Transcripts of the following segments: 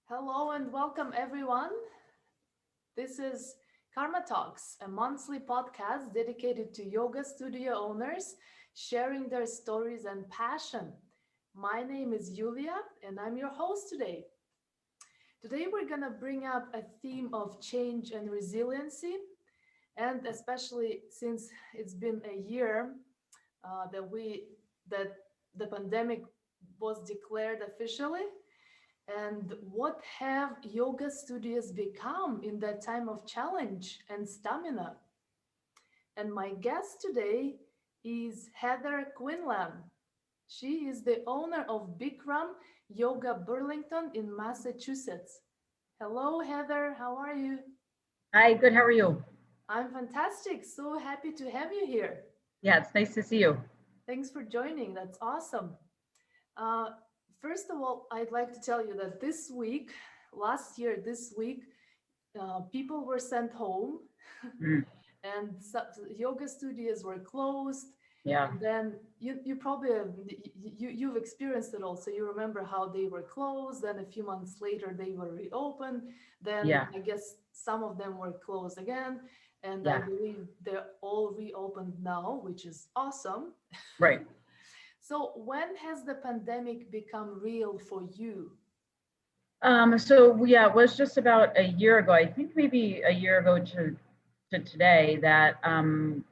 Hello and welcome everyone. This is Karmatalks, a monthly podcast dedicated to yoga studio owners sharing their stories and passion. My name is Yulia and I'm your host today. Today we're going to bring up a theme of change and resiliency, and especially since it's been a year that the pandemic was declared officially. And what have yoga studios become in that time of challenge and stamina? And my guest today is Heather Quinlan. She is the owner of Bikram Yoga Burlington in Massachusetts. Hello, Heather. How are you? Hi, good. How are you? I'm fantastic. So happy to have you here. Yeah, it's nice to see you. Thanks for joining. That's awesome. Uh, First of all, I'd like to tell you that last year, this week, people were sent home Mm, and yoga studios were closed. yeah, And then you probably you've experienced it all. So you remember how they were closed. Then a few months later, they were reopened. Then yeah, I guess some of them were closed again. And I yeah, believe they're all reopened now, which is awesome. right. So when has the pandemic become real for you? So it was just about a year ago. I think maybe a year ago to today that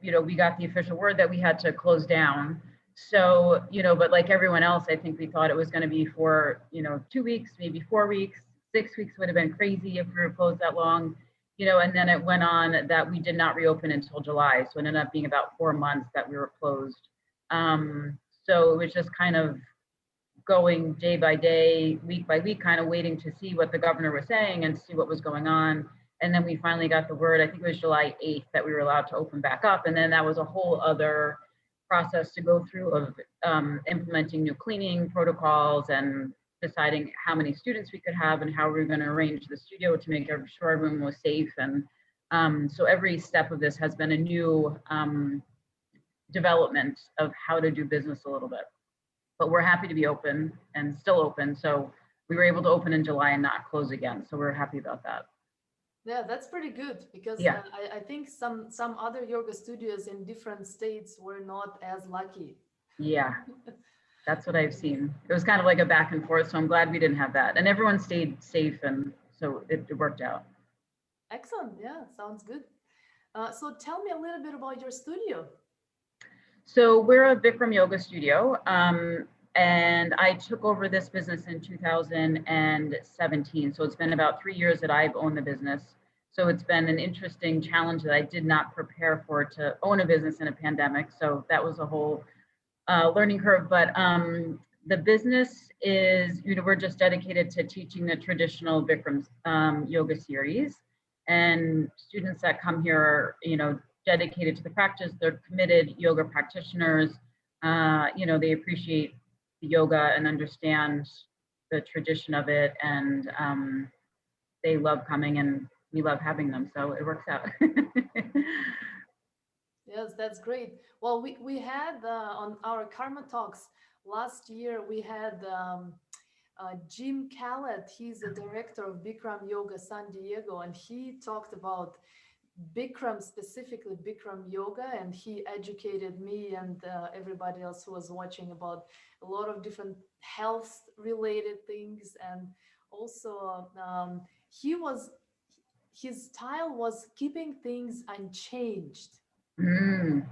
we got the official word that we had to close down. So, but like everyone else, I think we thought it was going to be for 2 weeks, maybe 4 weeks. 6 weeks would have been crazy if we were closed that long. And then it went on that we did not reopen until July. So it ended up being about 4 months that we were closed. So it was just kind of going day by day, week by week, kind of waiting to see what the governor was saying and see what was going on. And then we finally got the word, I think it was July 8th, that we were allowed to open back up. And then that was a whole other process to go through of implementing new cleaning protocols and deciding how many students we could have and how we were going to arrange the studio to make sure everyone was safe. And so every step of this has been a new development of how to do business a little bit. But we're happy to be open and still open. So we were able to open in July and not close again. So we're happy about that. Yeah, that's pretty good because Yeah. I think some other yoga studios in different states were not as lucky. Yeah. That's what I've seen. It was kind of like a back and forth. So I'm glad we didn't have that. And everyone stayed safe. And so it worked out. Excellent. Yeah, sounds good. So tell me a little bit about your studio. So we're a Bikram Yoga studio. And I took over this business in 2017. So it's been about 3 years that I've owned the business. So it's been an interesting challenge that I did not prepare for, to own a business in a pandemic. So that was a whole learning curve. But the business is, we're just dedicated to teaching the traditional Bikram yoga series. And students that come here are, dedicated to the practice. They're committed yoga practitioners. They appreciate the yoga and understand the tradition of it, and they love coming, and we love having them. So it works out. Yes, that's great. Well, we had on our Karma Talks last year, we had Jim Callet. He's the director of Bikram Yoga San Diego, and he talked about Bikram, specifically Bikram Yoga, and he educated me and everybody else who was watching about a lot of different health related things. And also, he was his style was keeping things unchanged. Mm,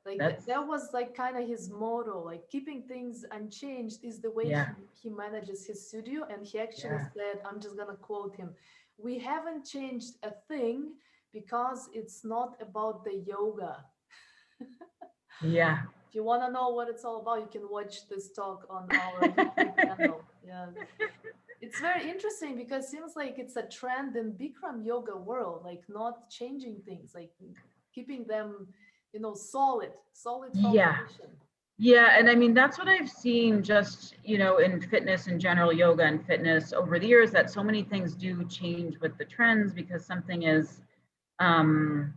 Like that's that was like kind of his motto, like keeping things unchanged is the way yeah, he manages his studio. And he actually yeah, said, I'm just gonna quote him, we haven't changed a thing because it's not about the yoga. yeah. If you want to know what it's all about, you can watch this talk on our YouTube channel. Yeah, it's very interesting because it seems like it's a trend in Bikram yoga world, like not changing things, like keeping them, solid Yeah. foundation. Yeah, and I mean that's what I've seen just, in fitness in general, yoga and fitness over the years, that so many things do change with the trends because something is um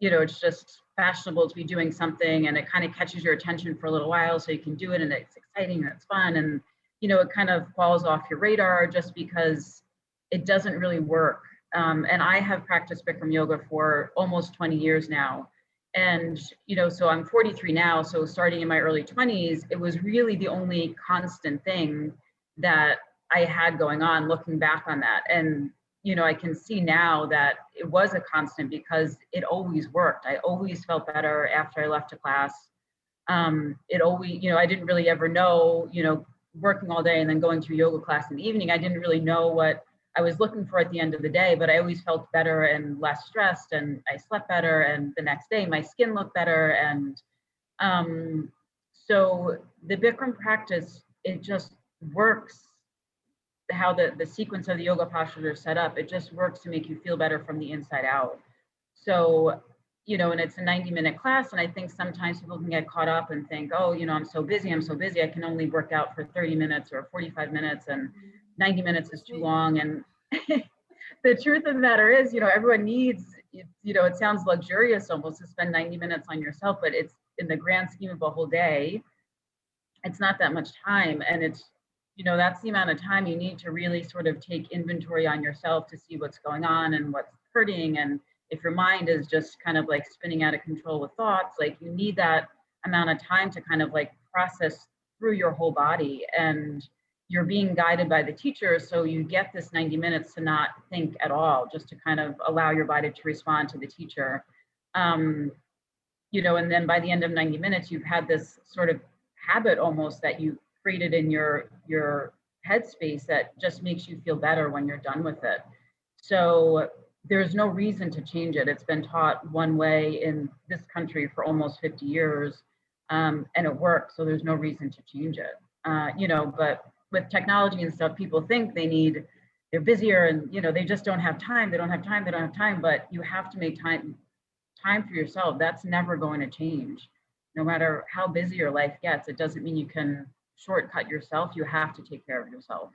it's just fashionable to be doing something, and it kind of catches your attention for a little while so you can do it, and it's exciting and it's fun, and it kind of falls off your radar just because it doesn't really work. And I have practiced Bikram yoga for almost 20 years now. And, so I'm 43 now. So starting in my early 20s, it was really the only constant thing that I had going on, looking back on that. And, I can see now that it was a constant because it always worked. I always felt better after I left a class. It always, I didn't really ever know, working all day and then going to a yoga class in the evening, I didn't really know what I was looking for at the end of the day, but I always felt better and less stressed, and I slept better, and the next day my skin looked better. And so the Bikram practice, it just works how the sequence of the yoga postures are set up. It just works to make you feel better from the inside out. So, and it's a 90-minute class. And I think sometimes people can get caught up and think, oh, I'm so busy. I can only work out for 30 minutes or 45 minutes, and 90 minutes is too long. And the truth of the matter is, everyone needs, it sounds luxurious almost to spend 90 minutes on yourself, but it's in the grand scheme of a whole day, it's not that much time. And it's, that's the amount of time you need to really sort of take inventory on yourself to see what's going on and what's hurting. And if your mind is just kind of like spinning out of control with thoughts, like you need that amount of time to kind of like process through your whole body. And you're being guided by the teacher. So you get this 90 minutes to not think at all, just to kind of allow your body to respond to the teacher. And then by the end of 90 minutes, you've had this sort of habit almost that you created in your headspace that just makes you feel better when you're done with it. So there's no reason to change it. It's been taught one way in this country for almost 50 years, and it works. So there's no reason to change it. But with technology and stuff, people think they're busier and, they just don't have time. They don't have time, but you have to make time for yourself. That's never going to change. No matter how busy your life gets, it doesn't mean you can shortcut yourself. You have to take care of yourself.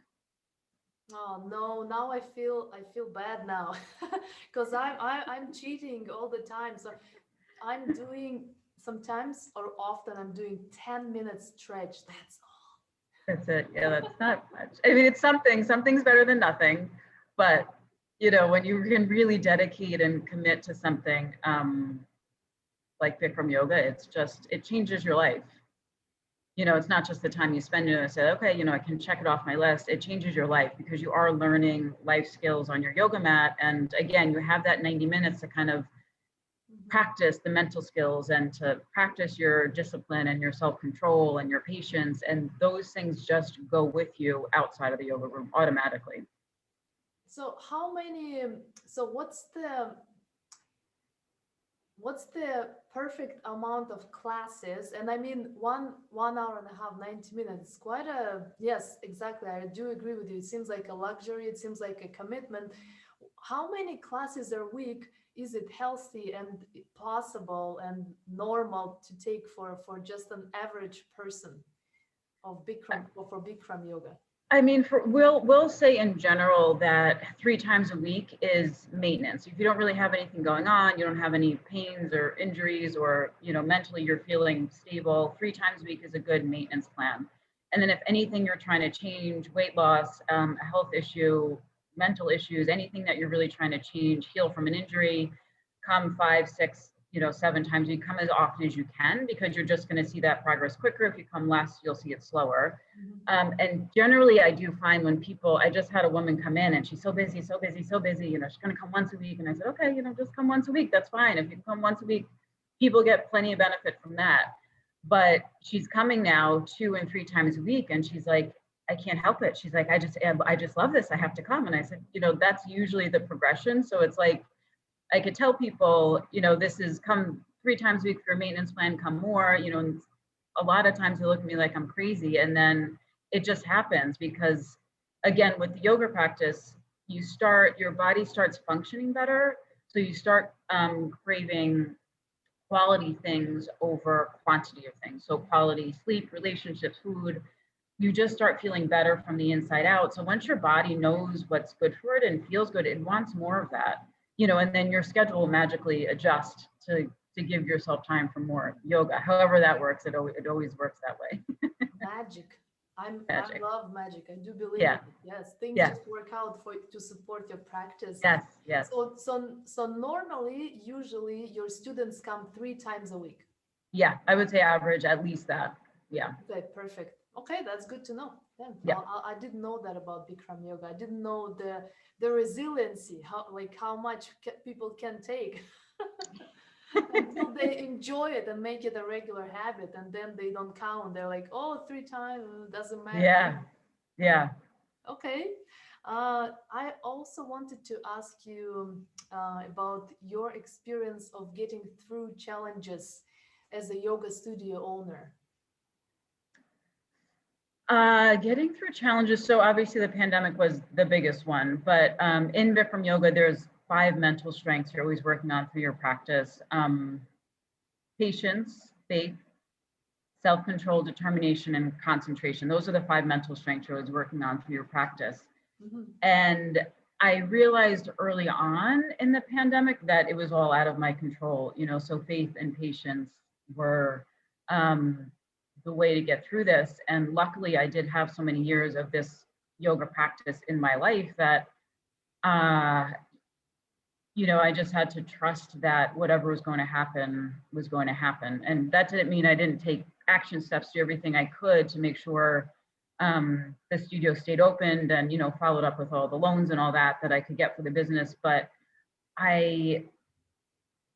Oh no, now I feel bad now because I'm cheating all the time. So I'm doing sometimes or often I'm doing 10 minutes stretch. That's all. That's it. Yeah, that's not much. I mean, it's something. Something's better than nothing. But when you can really dedicate and commit to something like Bikram yoga, it changes your life. It's not just the time you spend and say, okay, I can check it off my list. It changes your life because you are learning life skills on your yoga mat. And again, you have that 90 minutes to kind of practice the mental skills and to practice your discipline and your self-control and your patience. And those things just go with you outside of the yoga room automatically. So what's the perfect amount of classes? And I mean, 1 hour and a half, 90 minutes, quite yes, exactly. I do agree with you. It seems like a luxury. It seems like a commitment. How many classes a week is it healthy and possible and normal to take for just an average person of Bikram or for Bikram yoga? I mean, we'll say in general that 3 times a week is maintenance. If you don't really have anything going on, you don't have any pains or injuries, or mentally you're feeling stable, 3 times a week is a good maintenance plan. And then if anything you're trying to change, weight loss, a health issue, mental issues, anything that you're really trying to change, heal from an injury, come 5, 6, 7 times a week, come as often as you can, because you're just going to see that progress quicker. If you come less, you'll see it slower. And generally I do find when I just had a woman come in and she's so busy, she's going to come once a week. And I said, okay, just come once a week. That's fine. If you come once a week, people get plenty of benefit from that. But she's coming now 2 and 3 times a week. And she's like, I can't help it. She's like, I just love this. I have to come. And I said, that's usually the progression. So it's like, I could tell people, this is come 3 times a week for your maintenance plan, come more, and a lot of times they look at me like I'm crazy. And then it just happens because, again, with the yoga practice, your body starts functioning better. So you start craving quality things over quantity of things. So quality sleep, relationships, food, you just start feeling better from the inside out. So once your body knows what's good for it and feels good, it wants more of that, and then your schedule will magically adjust to give yourself time for more yoga. However that works, it always works that way. Magic. I magic. love magic. I do believe in Yeah. it. Yes, things Yes. just work out for to support your practice. Yes. Yes. So normally, usually, your students come 3 times a week. Yeah. I would say average at least that. Yeah. Okay, perfect. Okay, that's good to know. Yeah, Yeah. I didn't know that about Bikram yoga. I didn't know the resiliency, how much people can take until they enjoy it and make it a regular habit, and then they don't count. They're like, oh, 3 times doesn't matter. Yeah. Yeah. Okay. I also wanted to ask you about your experience of getting through challenges as a yoga studio owner. Getting through challenges. So obviously the pandemic was the biggest one, but in Bikram Yoga, there's 5 mental strengths you're always working on through your practice. Patience, faith, self-control, determination, and concentration. Those are the 5 mental strengths you're always working on through your practice. Mhm. And I realized early on in the pandemic that it was all out of my control, so faith and patience were um, the way to get through this. And luckily, I did have so many years of this yoga practice in my life that, uh, I just had to trust that whatever was going to happen was going to happen. And that didn't mean I didn't take action steps, do everything I could to make sure the studio stayed opened and, followed up with all the loans and all that I could get for the business. But I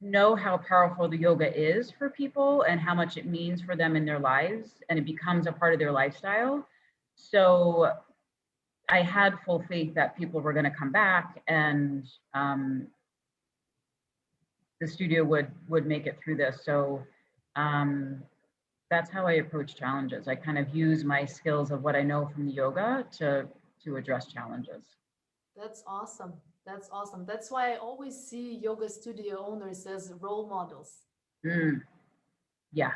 know how powerful the yoga is for people and how much it means for them in their lives, and it becomes a part of their lifestyle. So I had full faith that people were going to come back, and the studio would make it through this. So um, that's how I approach challenges. I kind of use my skills of what I know from the yoga to address challenges. That's awesome. That's awesome. That's why I always see yoga studio owners as role models, Mm, yeah,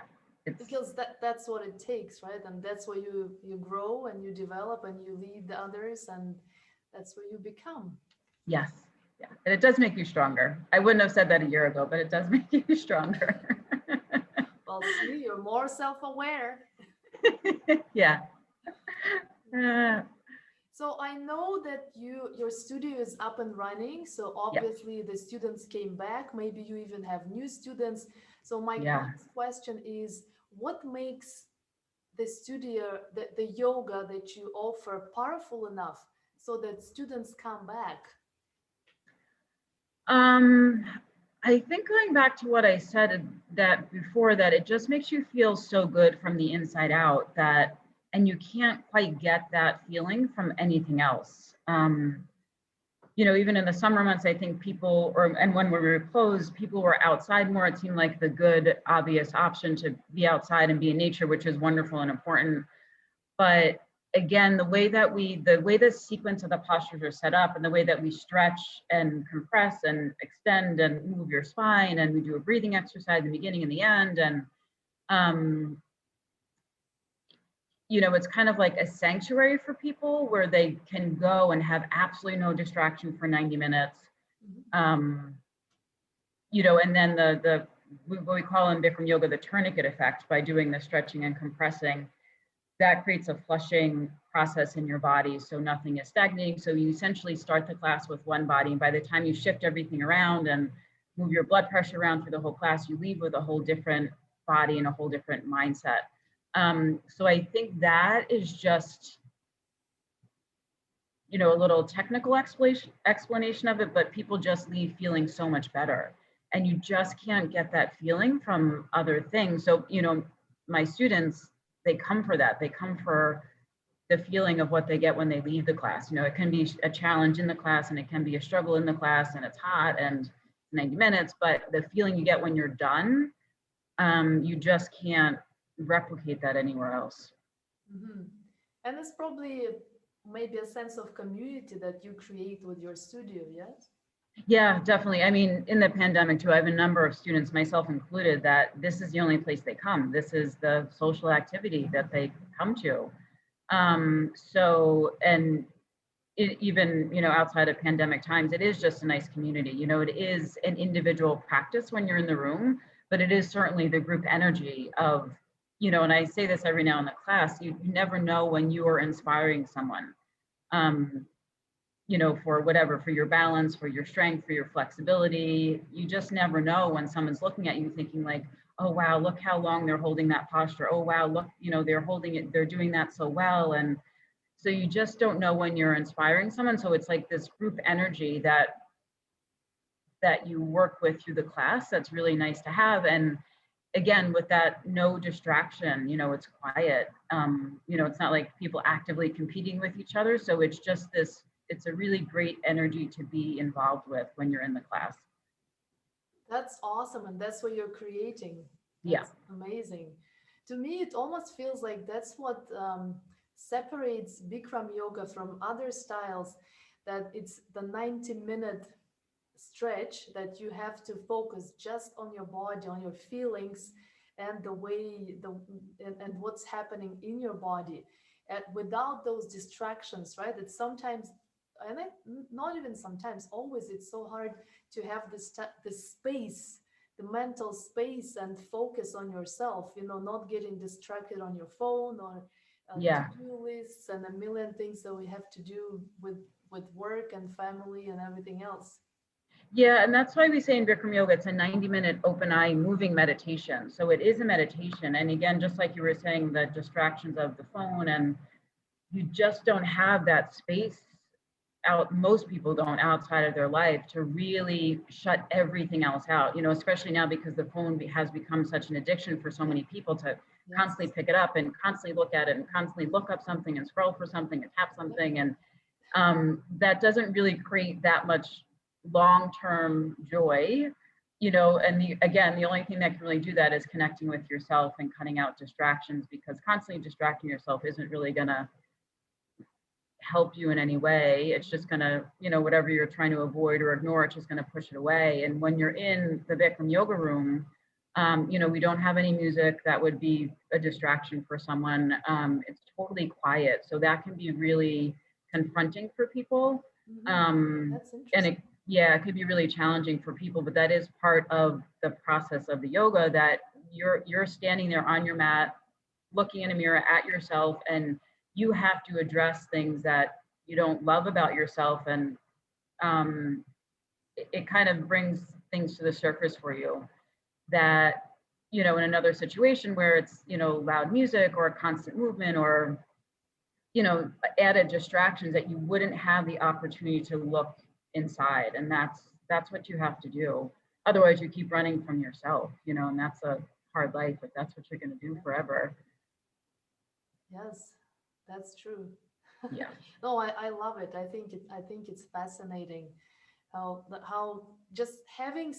it's because that's what it takes, right? And that's where you grow and you develop and you lead the others, and that's where you become. yes, yeah, and it does make you stronger. I wouldn't have said that a year ago, but it does make you stronger. Well, see, you're more self-aware. Yeah. Uh, So I know that your studio is up and running. So yeah. obviously the students came back. Maybe you even have new students. So my Yeah. next question is, what makes the studio, the yoga that you offer powerful enough so that students come back? Um, I think going back to what I said that before, that it just makes you feel so good from the inside out that, and you can't quite get that feeling from anything else. Even in the summer months, I think and when we were closed, people were outside more. It seemed like the good, obvious option to be outside and be in nature, which is wonderful and important. But again, the way the sequence of the postures are set up and the way that we stretch and compress and extend and move your spine, and we do a breathing exercise in the beginning and the end. And, it's kind of like a sanctuary for people where they can go and have absolutely no distraction for 90 minutes. Mhm. And then what we call in Bikram yoga, the tourniquet effect, by doing the stretching and compressing, that creates a flushing process in your body, so nothing is stagnating. So you essentially start the class with one body, and by the time you shift everything around and move your blood pressure around through the whole class, you leave with a whole different body and a whole different mindset. So I think that is just, a little technical explanation of it, but people just leave feeling so much better. And you just can't get that feeling from other things. So, my students, they come for that. They come for the feeling of what they get when they leave the class. It can be a challenge in the class, and it can be a struggle in the class, and it's hot and 90 minutes, but the feeling you get when you're done, you just can't replicate that anywhere else. Mhm. And it's probably maybe a sense of community that you create with your studio, yes? Yeah, definitely. I mean, in the pandemic too, I have a number of students, myself included, that this is the only place they come. This is the social activity that they come to. And even, outside of pandemic times, it is just a nice community. It is an individual practice when you're in the room, but it is certainly the group energy of and I say this every now in the class, you never know when you are inspiring someone, for whatever, for your balance, for your strength, for your flexibility. You just never know when someone's looking at you thinking like, oh, wow, look how long they're holding that posture. Oh, wow, look, they're holding it, they're doing that so well. And so you just don't know when you're inspiring someone. So it's like this group energy that you work with through the class. That's really nice to have. And again, with that no distraction, it's quiet. It's not like people actively competing with each other. So it's just this, it's a really great energy to be involved with when you're in the class. That's awesome. And that's what you're creating. Yeah. That's amazing. To me, it almost feels like that's what separates Bikram yoga from other styles, that it's the 90-minute stretch that you have to focus just on your body, on your feelings, and the way and what's happening in your body, and without those distractions, right? It's sometimes, and not even sometimes, always, it's so hard to have this space, the mental space, and focus on yourself, not getting distracted on your phone or Yeah. to-do lists and a million things that we have to do with work and family and everything else. Yeah, and that's why we say in Bikram yoga, it's a 90-minute open eye moving meditation. So it is a meditation. And again, just like you were saying, the distractions of the phone, and you just don't have that space out. Most people don't, outside of their life, to really shut everything else out, especially now because the phone has become such an addiction for so many people to constantly pick it up and constantly look at it and constantly look up something and scroll for something and tap something. And that doesn't really create that much long-term joy, and again, the only thing that can really do that is connecting with yourself and cutting out distractions, because constantly distracting yourself isn't really going to help you in any way. It's just going to, whatever you're trying to avoid or ignore, it's just going to push it away. And when you're in the Bikram yoga room, we don't have any music that would be a distraction for someone. It's totally quiet, so that can be really confronting for people. That's interesting. It could be really challenging for people, but that is part of the process of the yoga, that you're standing there on your mat, looking in a mirror at yourself, and you have to address things that you don't love about yourself. And it kind of brings things to the surface for you that, in another situation where it's, loud music or constant movement or, added distractions, that you wouldn't have the opportunity to look inside. And that's what you have to do. Otherwise you keep running from yourself, and that's a hard life if that's what you're going to do forever. Yes, that's true. Yeah. No, I love it. I think it's fascinating how just having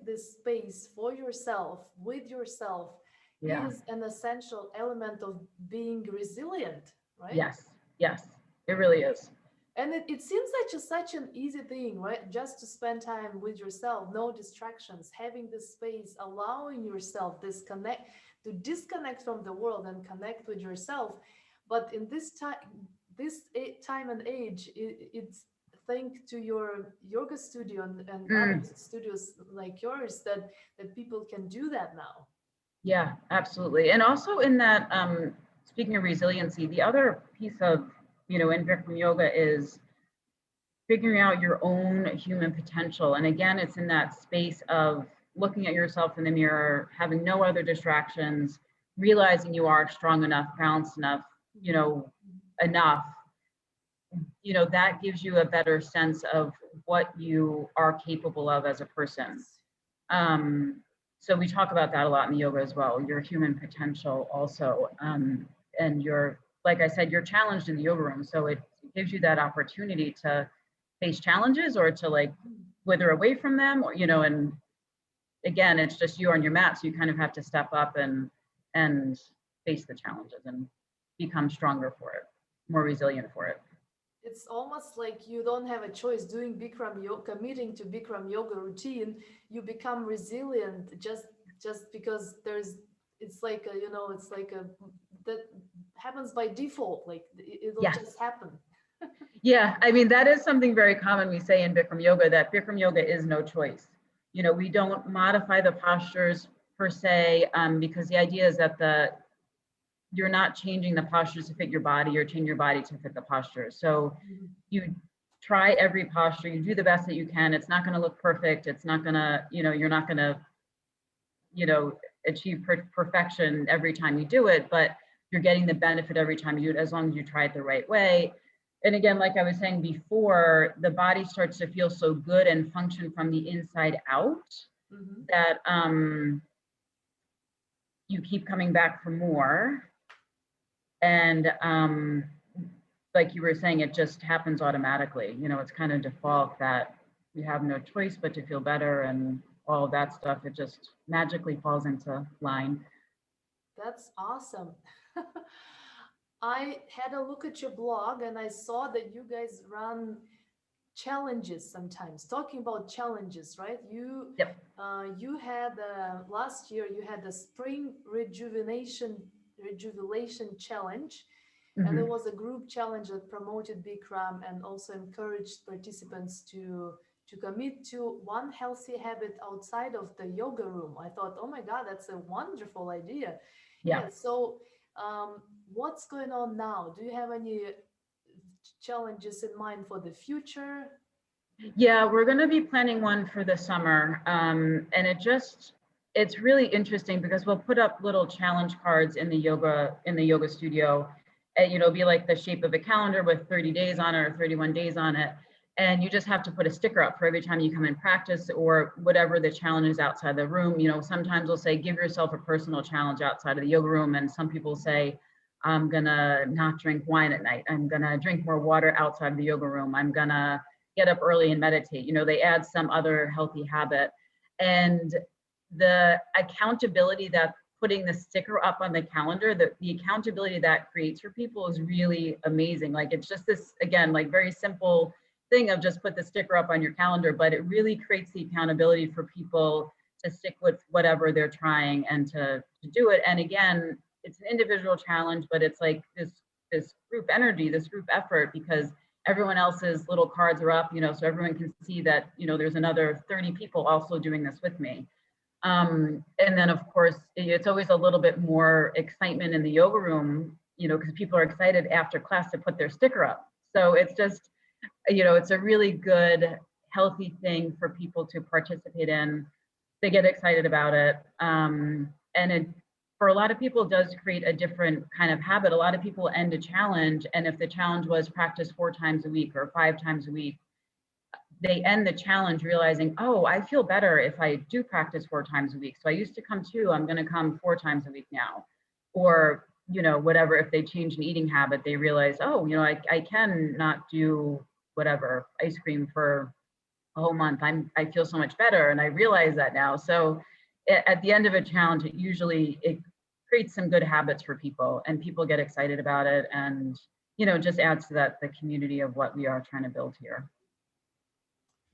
this space for yourself, with yourself, Yeah. is an essential element of being resilient, right? Yes, it really is. And it seems like such an easy thing, right? Just to spend time with yourself, no distractions, having this space, allowing yourself to disconnect from the world and connect with yourself. But in this time and age, it's thanks to your yoga studio and other studios like yours that people can do that now. Yeah, absolutely. And also in that, speaking of resiliency, the other piece of, in Bikram yoga is figuring out your own human potential. And again, it's in that space of looking at yourself in the mirror, having no other distractions, realizing you are strong enough, balanced enough, enough, that gives you a better sense of what you are capable of as a person. So we talk about that a lot in the yoga as well, your human potential also. And like I said, you're challenged in the yoga room. So it gives you that opportunity to face challenges or to like wither away from them, or, and again, it's just you on your mat. So you kind of have to step up and face the challenges and become stronger for it, more resilient for it. It's almost like you don't have a choice. Doing Bikram yoga, committing to Bikram yoga routine, you become resilient just because it's like that happens by default. Like it'll just happen. Yeah, I mean, that is something very common we say in Bikram yoga, that Bikram yoga is no choice. We don't modify the postures per se, because the idea is that you're not changing the postures to fit your body, you're changing your body to fit the posture. So Mhm. you try every posture, you do the best that you can. It's not going to look perfect. It's not going to, you're not going to, achieve perfection every time you do it, but you're getting the benefit every time you do it as long as you try it the right way. And again, like I was saying before, the body starts to feel so good and function from the inside out Mhm. that you keep coming back for more. And like you were saying, it just happens automatically. It's kind of default that you have no choice but to feel better and all of that stuff. It just magically falls into line. That's awesome. I had a look at your blog and I saw that you guys run challenges sometimes. Talking about challenges, right? Yep. You had last year you had the spring rejuvenation challenge, and there Mm-hmm. was a group challenge that promoted Bikram and also encouraged participants to commit to one healthy habit outside of the yoga room. I thought, oh my God, that's a wonderful idea. Yeah. Yeah. So, what's going on now? Do you have any challenges in mind for the future? Yeah, we're going to be planning one for the summer. And it's really interesting because we'll put up little challenge cards in the yoga studio. And, be like the shape of a calendar with 30 days on it or 31 days on it. And you just have to put a sticker up for every time you come in practice or whatever the challenge is outside the room. Sometimes we'll say, give yourself a personal challenge outside of the yoga room. And some people say, I'm gonna not drink wine at night. I'm gonna drink more water outside of the yoga room. I'm gonna get up early and meditate. They add some other healthy habit. And the accountability that putting the sticker up on the calendar, the accountability that creates for people is really amazing. Like it's just this, again, like very simple thing of just put the sticker up on your calendar, but it really creates the accountability for people to stick with whatever they're trying and to do it. And again, it's an individual challenge, but it's like this group energy, this group effort, because everyone else's little cards are up, so everyone can see that, there's another 30 people also doing this with me. And then of course, it's always a little bit more excitement in the yoga room, because people are excited after class to put their sticker up. So it's just, it's a really good, healthy thing for people to participate in. They get excited about it. And it, for a lot of people, does create a different kind of habit. A lot of people end a challenge, and if the challenge was practice 4 times a week or 5 times a week, they end the challenge realizing, oh, I feel better if I do practice 4 times a week. So I used to come 2, I'm going to come 4 times a week now. Or, whatever, if they change an eating habit, they realize, oh, I can not do whatever, ice cream for a whole month. I feel so much better. And I realize that now. So at the end of a challenge, it creates some good habits for people and people get excited about it. And, just adds to the community of what we are trying to build here.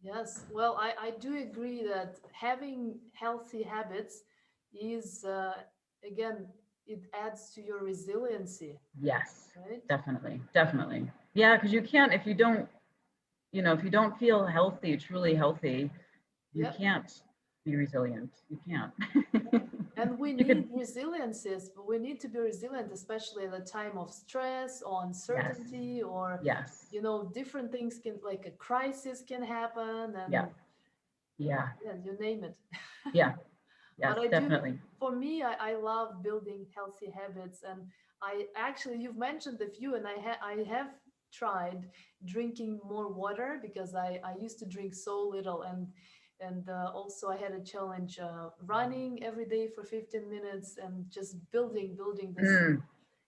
Yes, well, I do agree that having healthy habits is, again, it adds to your resiliency, Yes, right? definitely. Definitely. Yeah. Cause you can't, if you don't feel healthy, truly healthy, you Yep. can't be resilient. You can't. And we You could, need resiliences, but we need to be resilient, especially at a time of stress or yes, uncertainty, or, yes, different things can, like a crisis can happen, yeah, and yeah, yeah, you name it. yeah, But yes, I do, definitely. for me, I love building healthy habits. And I actually, you've mentioned a few, and I have tried drinking more water because I used to drink so little. And also I had a challenge running every day for 15 minutes and just building this Mm,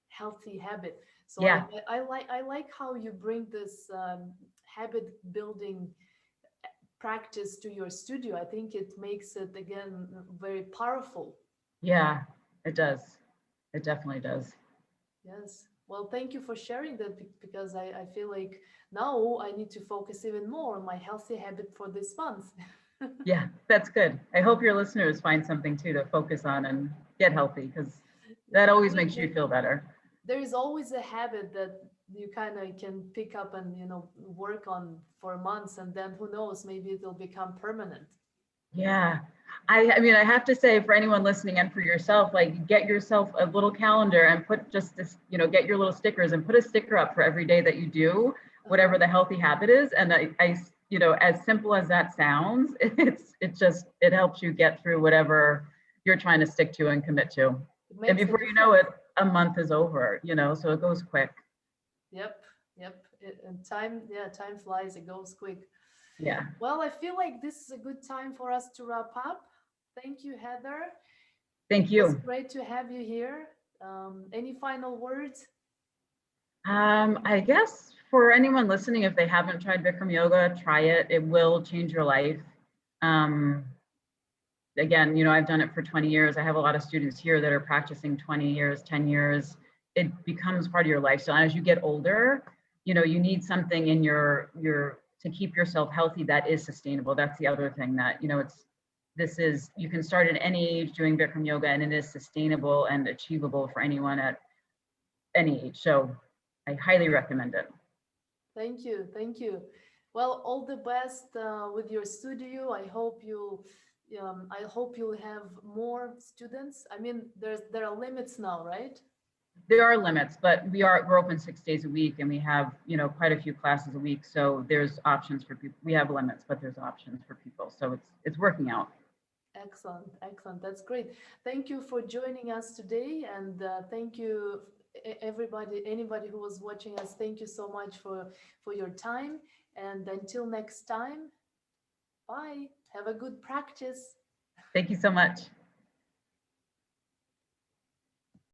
healthy habit. So yeah. I like how you bring this habit building practice to your studio. I think it makes it again very powerful. Yeah, it does. It definitely does. Yes. Well, thank you for sharing that because I feel like now I need to focus even more on my healthy habit for this month. Yeah, that's good. I hope your listeners find something too to focus on and get healthy because Yeah, that always makes you feel better. there is always a habit that you kind of can pick up and work on for months, and then who knows, maybe it'll become permanent. Yeah. I mean, I have to say for anyone listening and for yourself, like get yourself a little calendar and put just this, get your little stickers and put a sticker up for every day that you do, whatever the healthy habit is. And as simple as that sounds, it helps you get through whatever you're trying to stick to and commit to. It And makes a before you know difference. it, a month is over, so it goes quick. Yep, yep. And time, yeah, time flies. It goes quick. Yeah. Well, I feel like this is a good time for us to wrap up. Thank you, Heather. Thank It was you. great to have you here. Any final words? I guess for anyone listening, if they haven't tried Bikram yoga, try it. It will change your life. Um, Again, I've done it for 20 years. I have a lot of students here that are practicing 20 years, 10 years. It becomes part of your lifestyle. As you get older, you need something in your to keep yourself healthy that is sustainable. That's the other thing that, you can start at any age doing Bikram yoga, and it is sustainable and achievable for anyone at any age. So I highly recommend it. Thank you. Thank you. Well, all the best with your studio. I hope you'll have more students. I mean, there are limits now, right? There are limits, but we're open 6 days a week, and we have quite a few classes a week. So there's options for people. We have limits, but there's options for people. So it's working out. Excellent, excellent. That's great. Thank you for joining us today, and thank you everybody, anybody who was watching us. Thank you so much for your time. And until next time, bye. Have a good practice. Thank you so much.